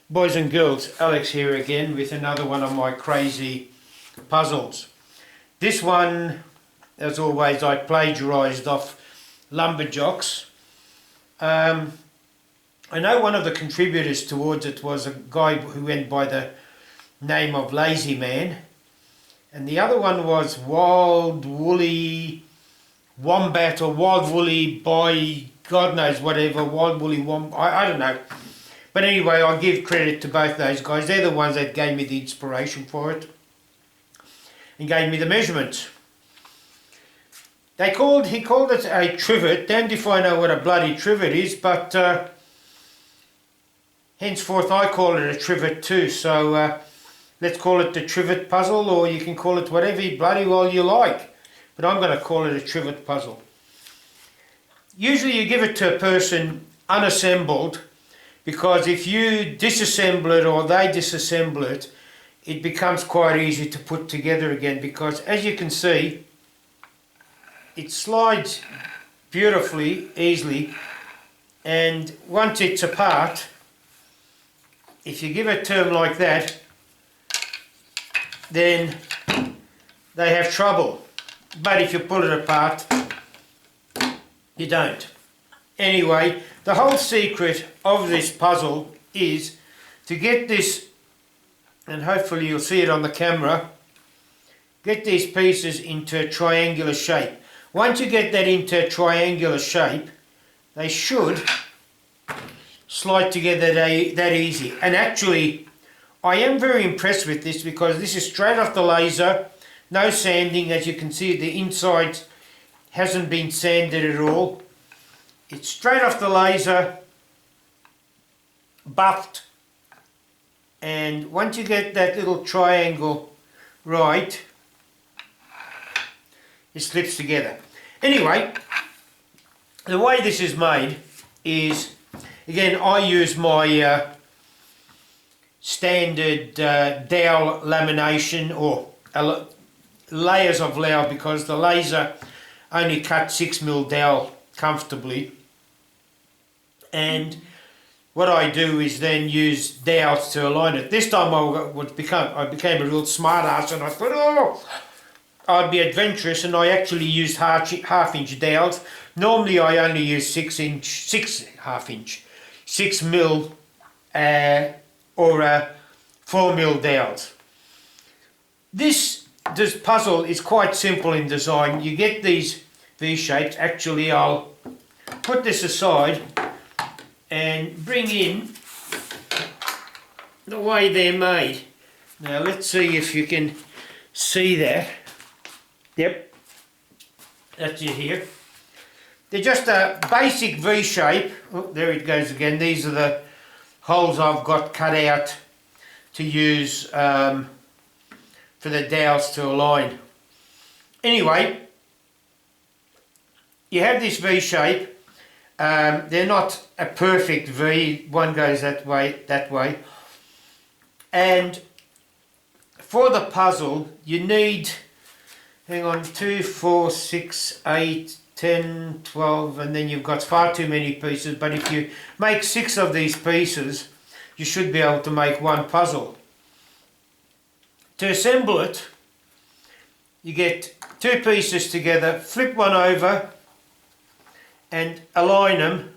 Boys and girls, Alex here again with another one of my crazy puzzles. This one, as always, I plagiarised off Lumberjocks. I know one of the contributors towards it was a guy who went by the name of Lazy Man, and the other one was Wild Woolly Wombat or Wild Woolly by God knows whatever, Wild Woolly Wombat, I don't know. But anyway, I give credit to both those guys. They're the ones that gave me the inspiration for it and gave me the measurements. He called it a trivet. Damned if I know what a bloody trivet is, but henceforth I call it a trivet too. So let's call it the trivet puzzle, or you can call it whatever bloody well you like. But I'm going to call it a trivet puzzle. Usually you give it to a person unassembled, because if you disassemble it or they disassemble it, it becomes quite easy to put together again, because as you can see, it slides beautifully, easily, and once it's apart, if you give it to them like that, then they have trouble. But if you pull it apart, you don't. Anyway, the whole secret of this puzzle is to get this, and hopefully you'll see it on the camera, get these pieces into a triangular shape. Once you get that into a triangular shape, they should slide together that easy. And actually, I am very impressed with this, because this is straight off the laser, no sanding. As you can see, the inside hasn't been sanded at all. It's straight off the laser, buffed, and once you get that little triangle right, it slips together. Anyway, the way this is made is, again, I use my standard dowel lamination, or layers of dowel, because the laser only cuts 6mm dowel comfortably. And what I do is then use dowels to align it. This time I became a real smart ass, and I thought, oh, I'd be adventurous, and I actually used half-inch dowels. Normally I only use 6mm or 4mm dowels. This puzzle is quite simple in design. You get these V-shapes. Actually, I'll put this aside and bring in the way they're made. Now let's see if you can see that. Yep, that's it here. They're just a basic V shape. Oh, there it goes again. These are the holes I've got cut out to use for the dowels to align. Anyway, you have this V shape. They're not a perfect V. One goes that way. And for the puzzle, you need, hang on, 2, 4, 6, 8, 10, 12, and then you've got far too many pieces. But if you make 6 of these pieces, you should be able to make one puzzle. To assemble it, you get 2 pieces together, flip one over, and align them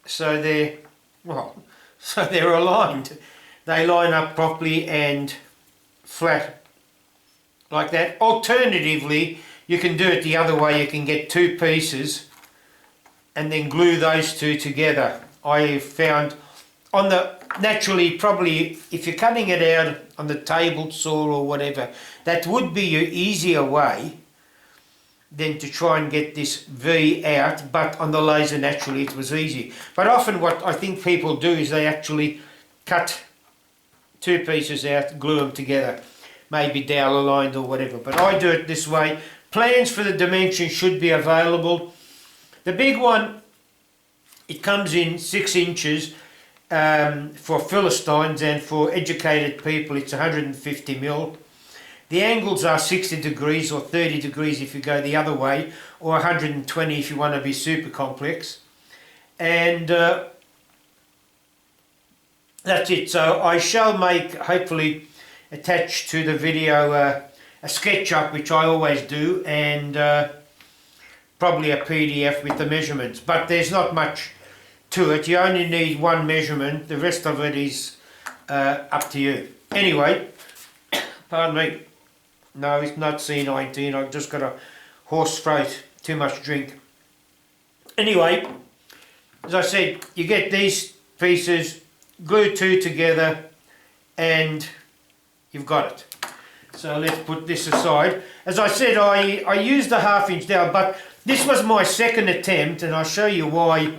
so they're aligned. They line up properly and flat like that. Alternatively, you can do it the other way. You can get 2 pieces and then glue those 2 together. I found naturally, probably if you're cutting it out on the table saw or whatever, that would be your easier way than to try and get this V out. But on the laser, naturally, it was easy. But often what I think people do is they actually cut 2 pieces out, glue them together, maybe dowel aligned or whatever. But I do it this way. Plans for the dimensions should be available. The big one, it comes in 6 inches for Philistines, and for educated people it's 150mm. The angles are 60 degrees or 30 degrees if you go the other way, or 120 if you want to be super complex. And that's it. So I shall make, hopefully attach to the video a SketchUp, which I always do, and probably a PDF with the measurements, but there's not much to it. You only need one measurement, the rest of it is up to you. Anyway, pardon me, no, it's not C19, I've just got a hoarse throat, too much drink. Anyway, as I said, you get these pieces, glue two together, and you've got it. So let's put this aside. As I said, I used a 1/2 inch dowel, but this was my second attempt, and I'll show you why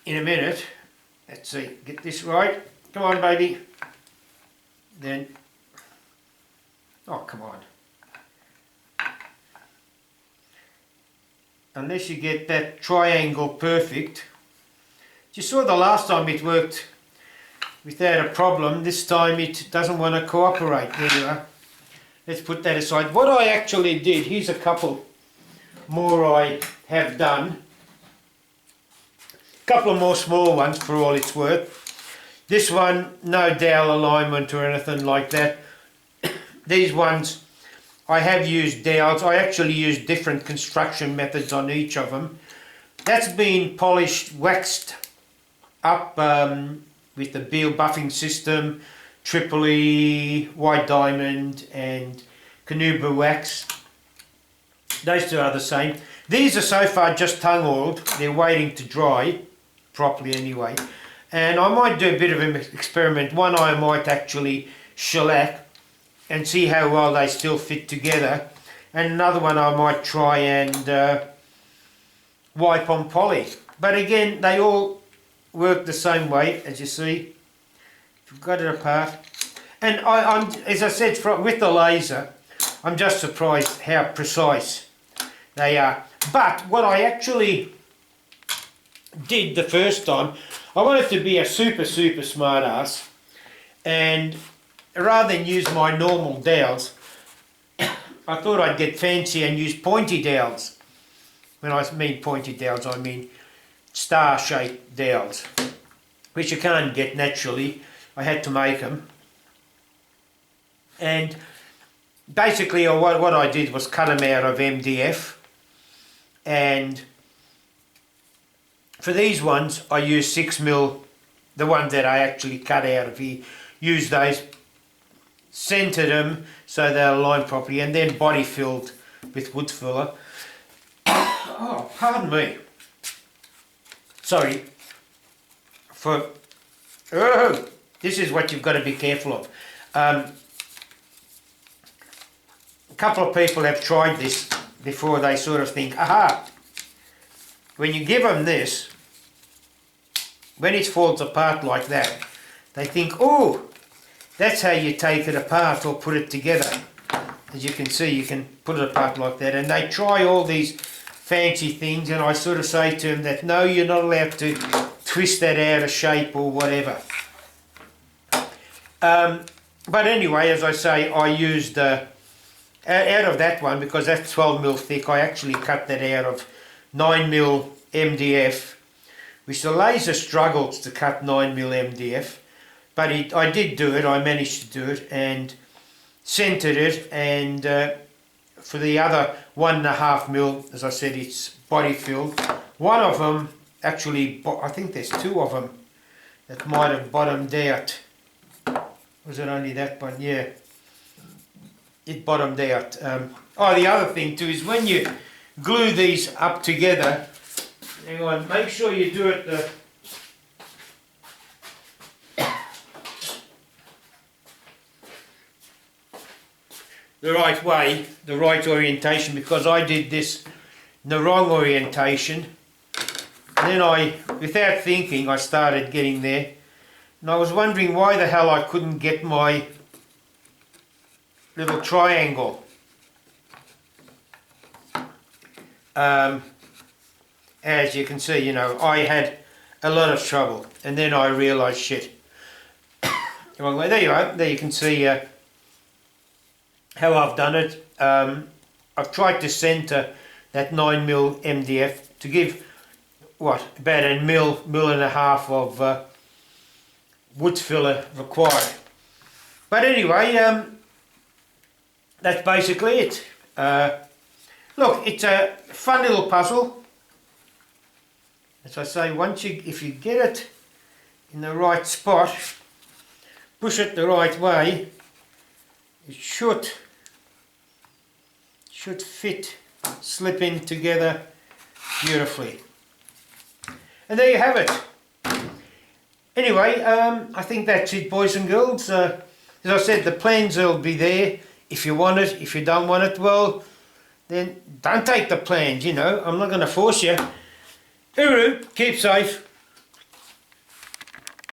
in a minute. Let's see, get this right. Come on, baby. Then, oh, come on. Unless you get that triangle perfect. You saw the last time it worked without a problem. This time it doesn't want to cooperate. There you are. Let's put that aside. What I actually did, here's a couple more I have done. A couple of more small ones for all it's worth. This one, no dowel alignment or anything like that. These ones, I have used dowels. I actually used different construction methods on each of them. That's been polished, waxed up with the Beal buffing system, Tripoli, White Diamond and Canuba wax. Those two are the same. These are so far just tongue oiled. They're waiting to dry properly anyway. And I might do a bit of an experiment. One I might actually shellac and see how well they still fit together. And another one I might try and wipe on poly. But again, they all work the same way, as you see. You've got it apart. And I'm, as I said, with the laser, I'm just surprised how precise they are. But what I actually did the first time, I wanted to be a super smart ass, and rather than use my normal dowels, I thought I'd get fancy and use pointy dowels. When I mean pointy dowels, I mean star-shaped dowels, which you can't get naturally. I had to make them. And basically what I did was cut them out of MDF, and for these ones I used 6mm, the ones that I actually cut out of here, used those, centered them so they'll align properly, and then body filled with wood filler. Oh, pardon me. Sorry. Oh, this is what you've got to be careful of. A couple of people have tried this before. They sort of think, aha, when you give them this, when it falls apart like that, they think, oh, that's how you take it apart or put it together. As you can see, you can put it apart like that, and they try all these fancy things, and I sort of say to them that no, you're not allowed to twist that out of shape or whatever. But anyway, as I say, I used out of that one, because that's 12mm thick, I actually cut that out of 9mm MDF, which the laser struggles to cut 9mm MDF, but I did do it. I managed to do it and centered it, and for the other 1.5mm, as I said, it's body filled. One of them actually, I think there's two of them that might have bottomed out. Was it only that one? Yeah, it bottomed out. Oh, the other thing too is when you glue these up together, hang on, make sure you do it the right way, the right orientation, because I did this in the wrong orientation. And then without thinking, I started getting there. And I was wondering why the hell I couldn't get my little triangle. As you can see, you know, I had a lot of trouble. And then I realised, shit. Wrong way. There you are. There you can see how I've done it. I've tried to centre that 9mm MDF to give, what, about a mil and a half of wood filler required. But anyway, that's basically it. Look, it's a fun little puzzle. As I say, if you get it in the right spot, push it the right way, it should fit, slip in together beautifully. And there you have it. Anyway, I think that's it, boys and girls. As I said, the plans will be there if you want it. If you don't want it, well, then don't take the plans, you know. I'm not going to force you. Uru, keep safe.